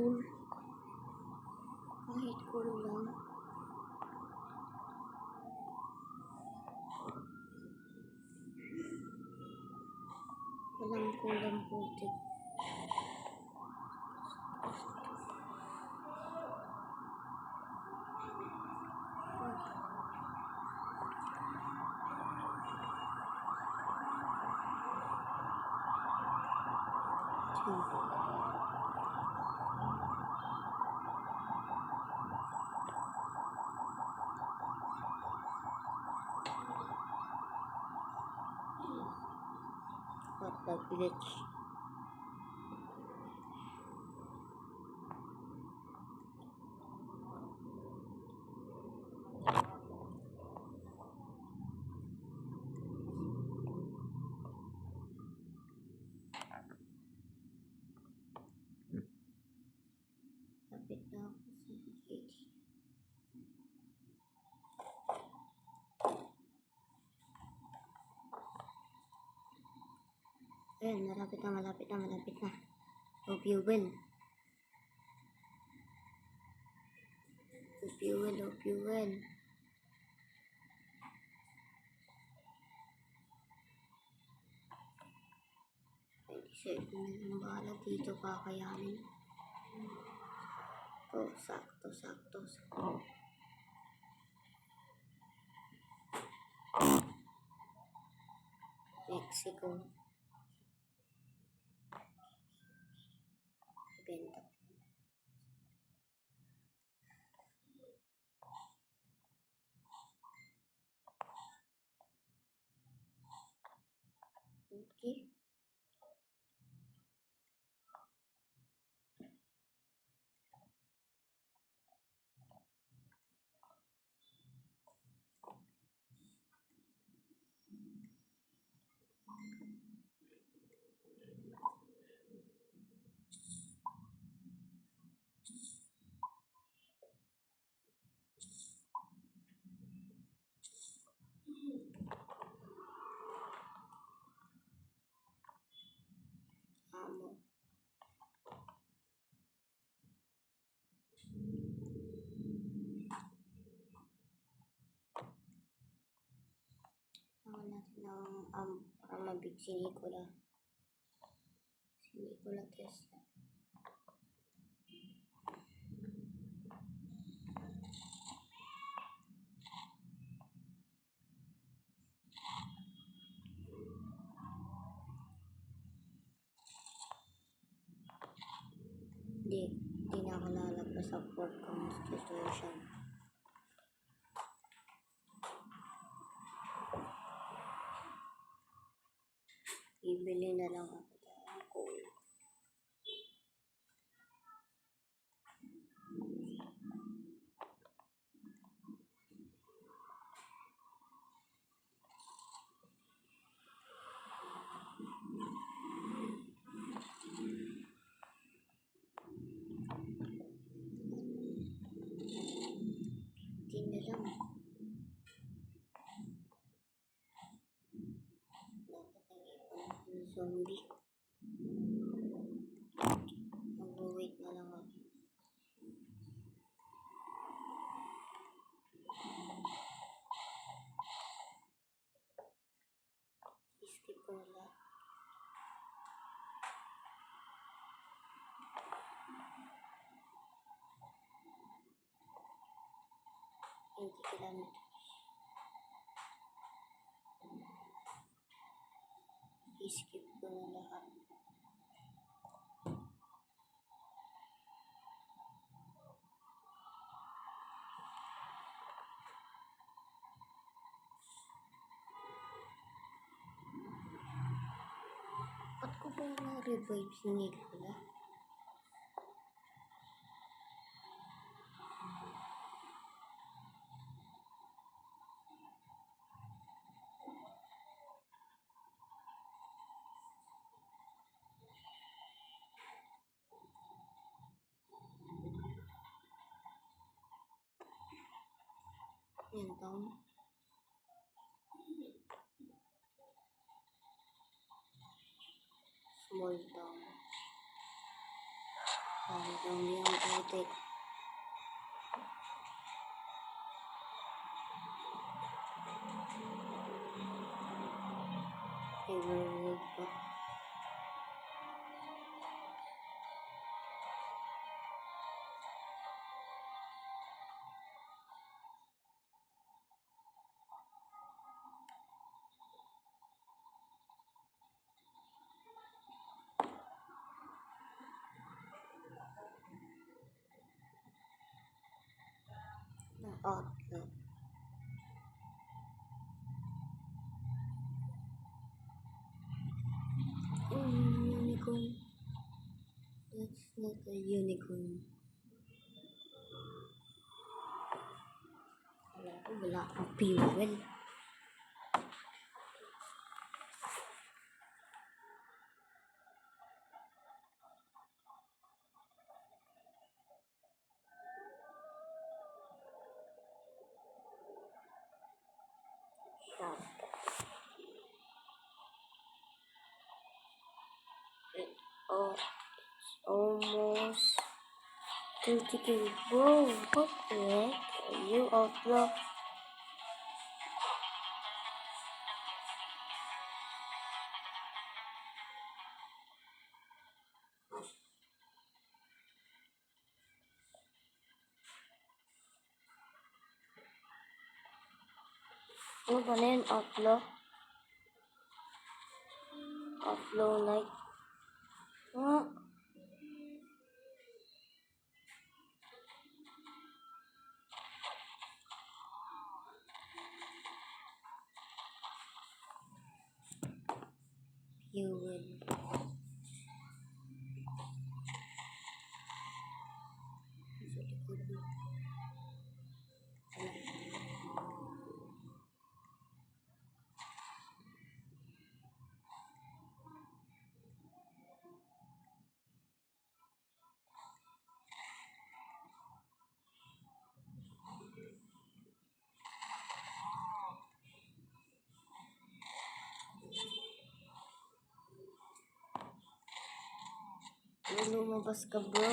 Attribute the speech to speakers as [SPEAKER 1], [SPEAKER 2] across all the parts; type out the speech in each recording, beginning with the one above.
[SPEAKER 1] cool. Kahit cool lang. Walang kulang putik. What the glitch? Lapit na ako sa 80. Ayan, malapit na. Hope you will. Hope you will. 27 na lang bahala dito, kakayanin. Sakto. Mexico. Benta. Okay. Amo. Naman natin ng para mabig si Nicola Tesla. Di na ako lalagpas sa port constitution. Ibili na lang ako ng coal. Hindi na lang. Dapat nag-ipon ng zombie. Mag-wait na lang ako. Skip ko na lahat. Kilometers. I-skip ko na lahat. Ba't ko ba na-revive si Nicola? Yan town. Small town. Dami ang putik. Favorite pa. Na outlet. Unicorn. That's not a unicorn. Wala akong fuel. Oh, it's almost 30k. Whoa, what the heck? Are you outlaw? Ano ba na yun? Outlaw? Outlaw night? Ah, fuel. Sa likod mo. Lumabas ka, bro.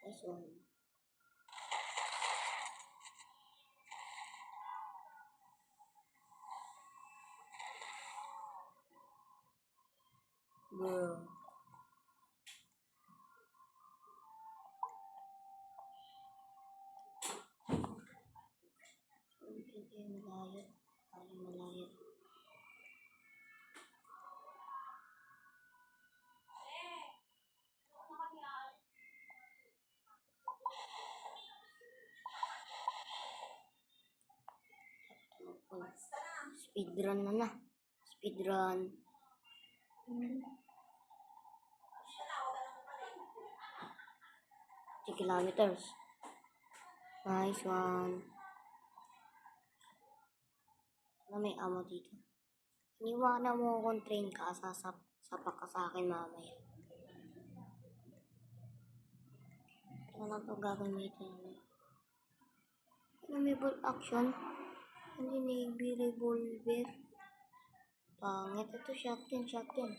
[SPEAKER 1] Nice one. Bro. Okay, malayot. Ay, malayot. Speedrun na na. Speedrun. 3 kilometers. Nice one. Ano may amo dito? Iniwanan mo akong train ka. Sapak ka sa akin mamaya. Ano lang ito gagamitin? Ano may bolt action? Ano navy revolver? Pangit. Ito shotgun. Shotgun.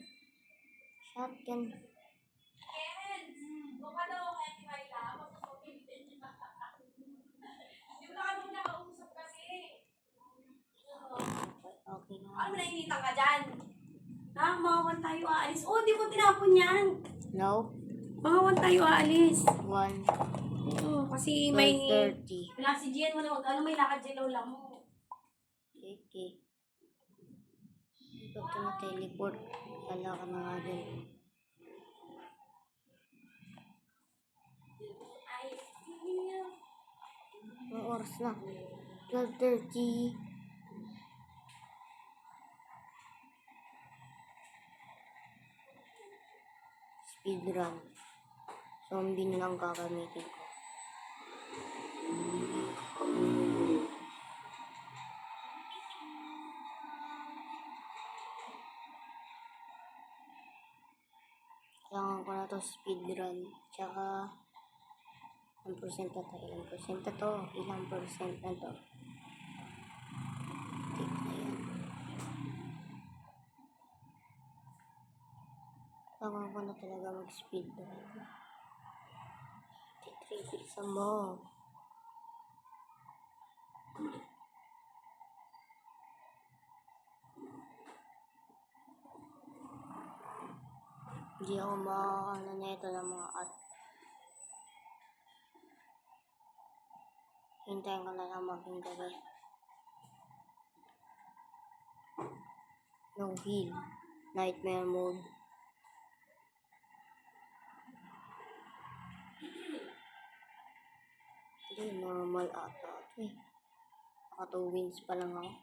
[SPEAKER 1] Okay na.
[SPEAKER 2] Ano nainitan ka dyan? Ha? Mga 1 tayo aalis. Oh, di ko tinapon yan.
[SPEAKER 1] No?
[SPEAKER 2] Mga 1 tayo aalis.
[SPEAKER 1] 1.
[SPEAKER 2] Oo, kasi may...
[SPEAKER 1] 30.
[SPEAKER 2] Wala si Gian mo na ano, may lakad dyan lang mo.
[SPEAKER 1] Okay. Ito na teleport. Wala ka na nga dun. Anong oras na? 12:30. Speedrun. Zombie na lang gagamitin ko. speedrun. Tsaka, ilang percent na to? Ilang percent na to? Ilang percent na to? Tik na yan. Kailangan ko na talaga mag-speedrun. 3 bilisan mo. Hindi ako makakano na ito ng mga at. Hintayin ko na lang maging gabi. No heal. Nightmare mode. Hindi, normal ata ito eh. Naka 2 wins pa lang ako.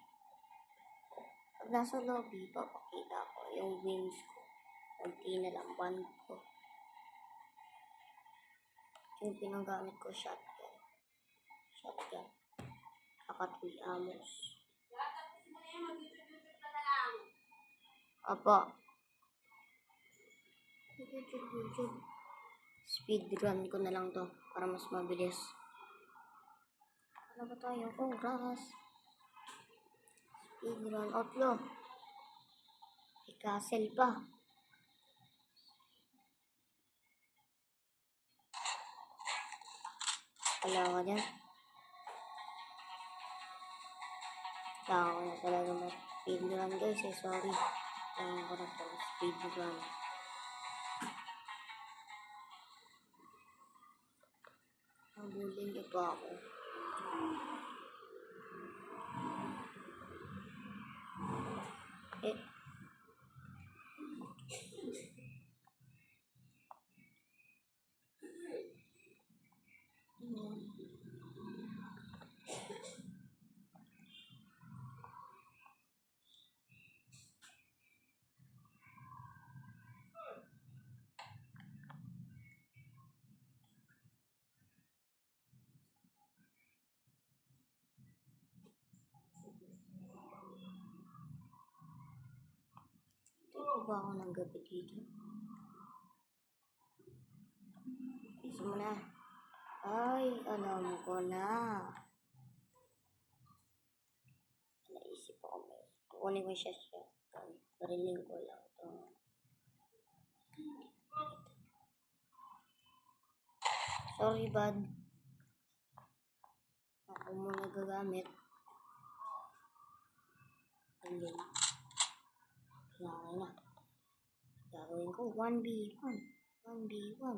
[SPEAKER 1] Pag nasa lobby, papakita ko yung wins ko. Kunti na lang band ko. Yung pinagamit ko, shotgun. Shotgun. Naka 3 ammos. Apa. YouTube. Speedrun ko na lang to para mas mabilis. Ano ba tayo? Oras. Speedrun. Outlaw. May castle pa. Wala ka dyan. Wala ko na talaga speedrun guys eh. Sorry. Wala ko na talaga speedrun. Nabulin niyo pa ako. Eh. Ito ba ako ng gabi dito? Isa mo na. Ay, alam ko na. Naisip ako may. Kukunin ko siya siya. Pariling ko lang ito. Sorry, bud. Ako muna gagamit. And then, kailangan na. Gagawin ko 1v1. 1v1.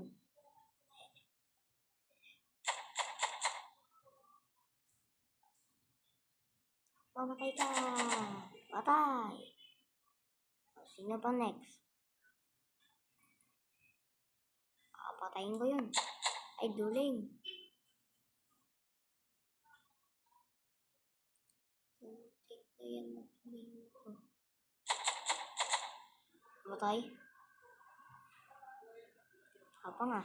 [SPEAKER 1] Pamatay ka! Patay! Sino pa next? Patayin ko yun. Ay, duling. Take na yan. Patay? Apa nga?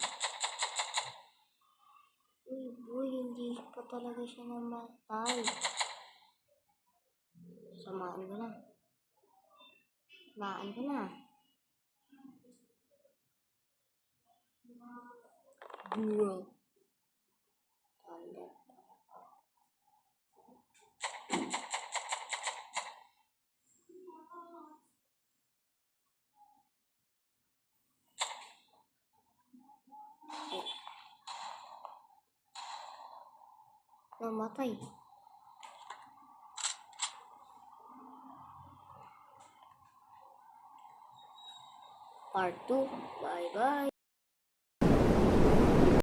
[SPEAKER 1] Uy, boy, hindi pa talaga siya namatay. Samaan ko na. Samaan ko na. Bro. Tanda. Namatay. Part 2. Bye-bye.